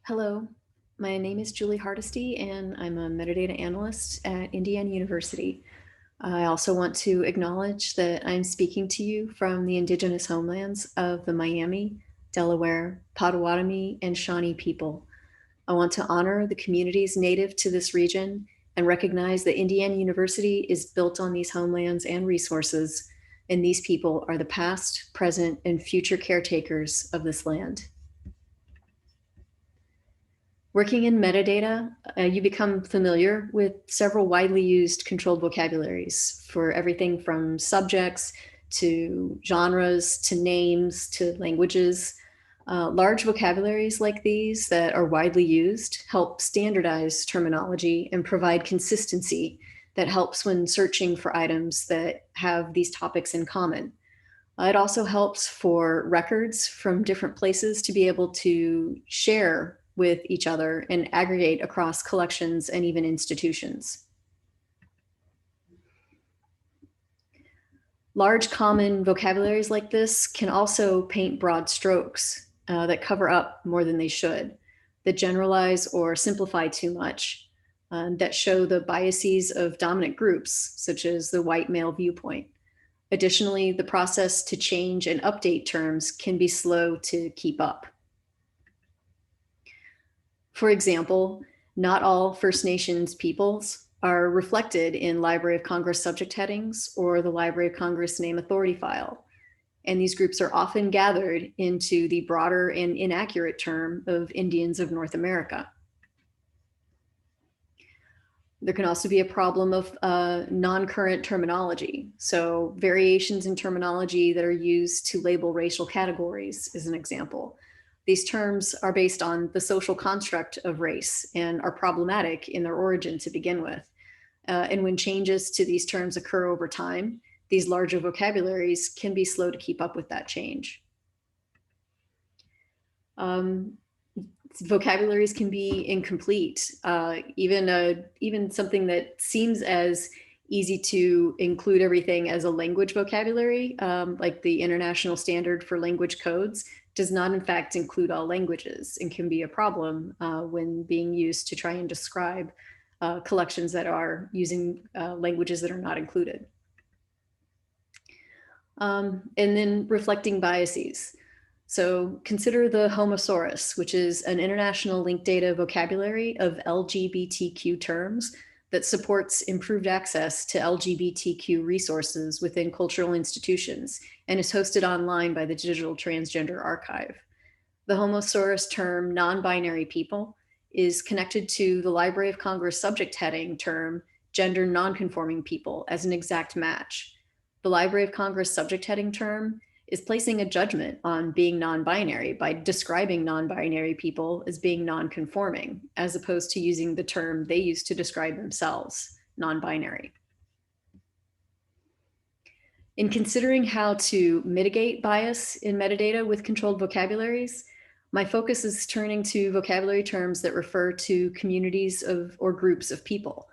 Hello, my name is Julie Hardesty, and I'm a metadata analyst at Indiana University. I also want to acknowledge that I'm speaking to you from the indigenous homelands of the Miami, Delaware, Potawatomi, and Shawnee people. I want to honor the communities native to this region and recognize that Indiana University is built on these homelands and resources, and these people are the past, present, and future caretakers of this land. Working in metadata, you become familiar with several widely used controlled vocabularies for everything from subjects to genres to names to languages. Large vocabularies like these that are widely used help standardize terminology and provide consistency that helps when searching for items that have these topics in common. It also helps for records from different places to be able to share with each other and aggregate across collections and even institutions. Large common vocabularies like this can also paint broad strokes that cover up more than they should, that generalize or simplify too much, that show the biases of dominant groups, such as the white male viewpoint. Additionally, the process to change and update terms can be slow to keep up. For example, not all First Nations peoples are reflected in Library of Congress subject headings or the Library of Congress name authority file. And these groups are often gathered into the broader and inaccurate term of Indians of North America. There can also be a problem of non-current terminology. So variations in terminology that are used to label racial categories is an example. These terms are based on the social construct of race and are problematic in their origin to begin with. And when changes to these terms occur over time, these larger vocabularies can be slow to keep up with that change. Vocabularies can be incomplete. Even something that seems as easy to include everything as a language vocabulary, like the International Standard for Language Codes, does not in fact include all languages and can be a problem when being used to try and describe collections that are using languages that are not included. And then reflecting biases. So consider the homosaurus, which is an international linked data vocabulary of LGBTQ terms that supports improved access to LGBTQ resources within cultural institutions and is hosted online by the Digital Transgender Archive. The homosaurus term non-binary people is connected to the Library of Congress subject heading term gender non-conforming people as an exact match. The Library of Congress subject heading term is placing a judgment on being non-binary by describing non-binary people as being non-conforming, as opposed to using the term they use to describe themselves, non-binary. In considering how to mitigate bias in metadata with controlled vocabularies, my focus is turning to vocabulary terms that refer to communities of or groups of people.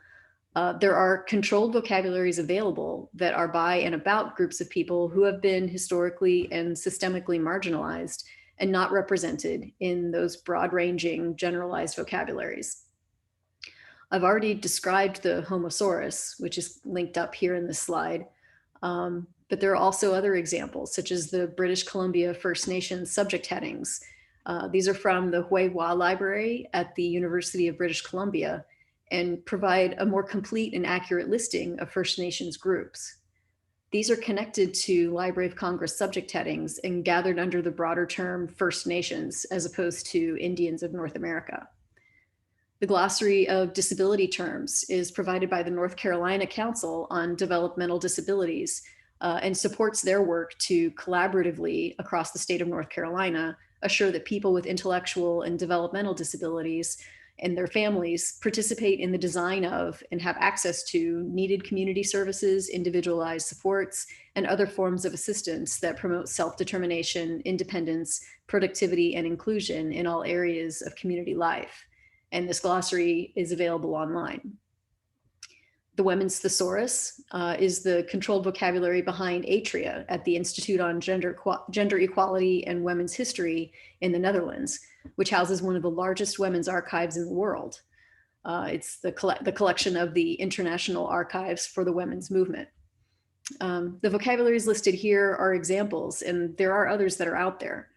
There are controlled vocabularies available that are by and about groups of people who have been historically and systemically marginalized and not represented in those broad-ranging generalized vocabularies. I've already described the homosaurus, which is linked up here in this slide, but there are also other examples, such as the British Columbia First Nations subject headings. These are from the Huehua Library at the University of British Columbia, and provide a more complete and accurate listing of First Nations groups. These are connected to Library of Congress subject headings and gathered under the broader term First Nations, as opposed to Indians of North America. The glossary of disability terms is provided by the North Carolina Council on Developmental Disabilities and supports their work to collaboratively across the state of North Carolina assure that people with intellectual and developmental disabilities and their families participate in the design of and have access to needed community services, individualized supports, and other forms of assistance that promote self-determination, independence, productivity, and inclusion in all areas of community life. And this glossary is available online. The Women's Thesaurus is the controlled vocabulary behind Atria at the Institute on Gender Equality and Women's History in the Netherlands, which houses one of the largest women's archives in the world. It's the collection of the International Archives for the Women's Movement. The vocabularies listed here are examples, and there are others that are out there.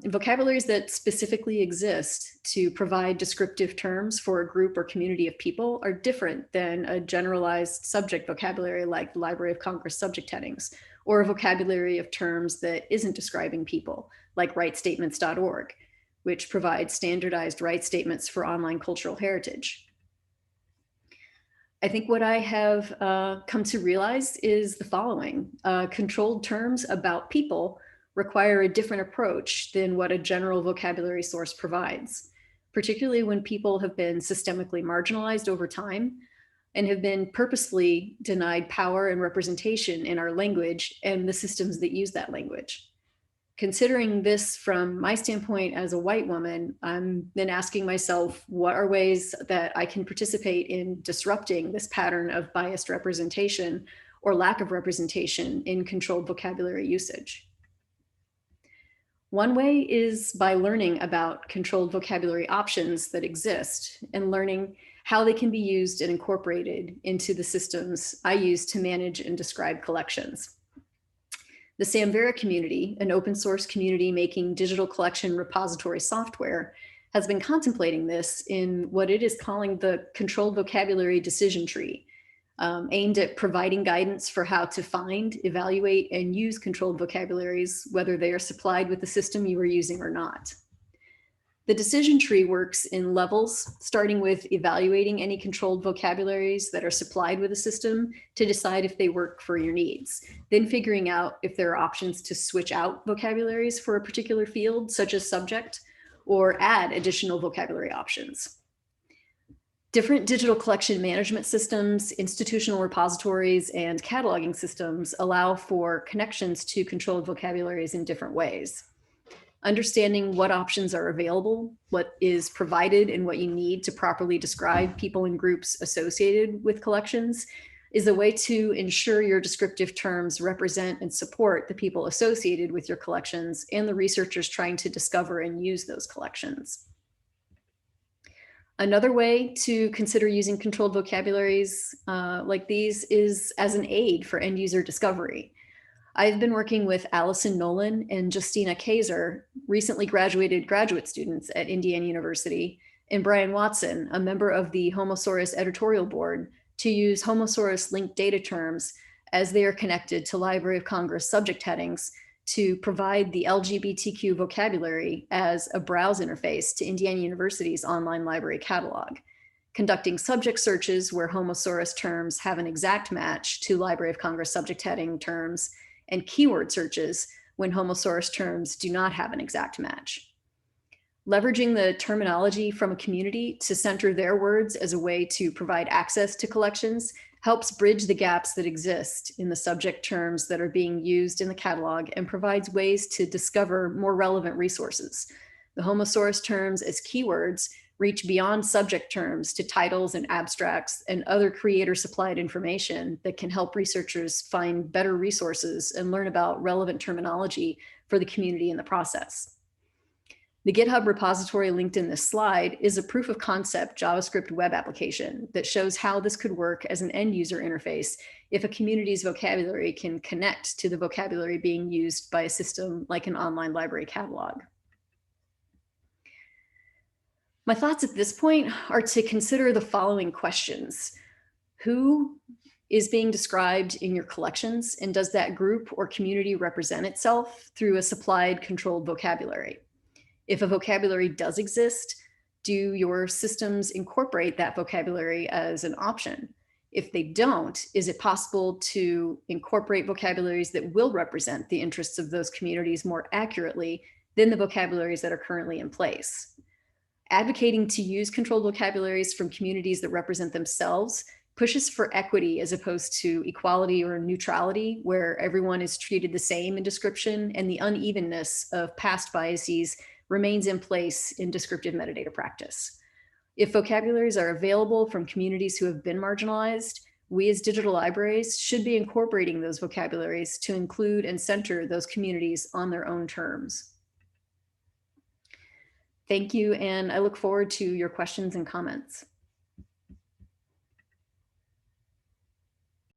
Vocabularies that specifically exist to provide descriptive terms for a group or community of people are different than a generalized subject vocabulary like the Library of Congress subject headings, or a vocabulary of terms that isn't describing people, like rightstatements.org, which provides standardized right statements for online cultural heritage. I think what I have come to realize is the following. Controlled terms about people require a different approach than what a general vocabulary source provides, particularly when people have been systemically marginalized over time and have been purposefully denied power and representation in our language and the systems that use that language. Considering this from my standpoint as a white woman, I'm then asking myself, what are ways that I can participate in disrupting this pattern of biased representation or lack of representation in controlled vocabulary usage? One way is by learning about controlled vocabulary options that exist and learning how they can be used and incorporated into the systems I use to manage and describe collections. The Samvera community, an open source community making digital collection repository software, has been contemplating this in what it is calling the controlled vocabulary decision tree, aimed at providing guidance for how to find, evaluate, and use controlled vocabularies, whether they are supplied with the system you are using or not. The decision tree works in levels, starting with evaluating any controlled vocabularies that are supplied with a system to decide if they work for your needs, then figuring out if there are options to switch out vocabularies for a particular field, such as subject, or add additional vocabulary options. Different digital collection management systems, institutional repositories, and cataloging systems allow for connections to controlled vocabularies in different ways. Understanding what options are available, what is provided, and what you need to properly describe people and groups associated with collections is a way to ensure your descriptive terms represent and support the people associated with your collections and the researchers trying to discover and use those collections. Another way to consider using controlled vocabularies like these is as an aid for end user discovery. I've been working with Allison Nolan and Justina Kaiser, recently graduated graduate students at Indiana University, and Brian Watson, a member of the Homosaurus editorial board, to use Homosaurus linked data terms as they are connected to Library of Congress subject headings to provide the LGBTQ vocabulary as a browse interface to Indiana University's online library catalog, conducting subject searches where Homosaurus terms have an exact match to Library of Congress subject heading terms, and keyword searches when Homosaurus terms do not have an exact match. Leveraging the terminology from a community to center their words as a way to provide access to collections helps bridge the gaps that exist in the subject terms that are being used in the catalog and provides ways to discover more relevant resources. The Homosaurus terms as keywords reach beyond subject terms to titles and abstracts and other creator-supplied information that can help researchers find better resources and learn about relevant terminology for the community in the process. The GitHub repository linked in this slide is a proof of concept JavaScript web application that shows how this could work as an end user interface if a community's vocabulary can connect to the vocabulary being used by a system like an online library catalog. My thoughts at this point are to consider the following questions. Who is being described in your collections, and does that group or community represent itself through a supplied controlled vocabulary? If a vocabulary does exist, do your systems incorporate that vocabulary as an option? If they don't, is it possible to incorporate vocabularies that will represent the interests of those communities more accurately than the vocabularies that are currently in place? Advocating to use controlled vocabularies from communities that represent themselves pushes for equity as opposed to equality or neutrality, where everyone is treated the same in description and the unevenness of past biases remains in place in descriptive metadata practice. If vocabularies are available from communities who have been marginalized, we as digital libraries should be incorporating those vocabularies to include and center those communities on their own terms. Thank you, and I look forward to your questions and comments.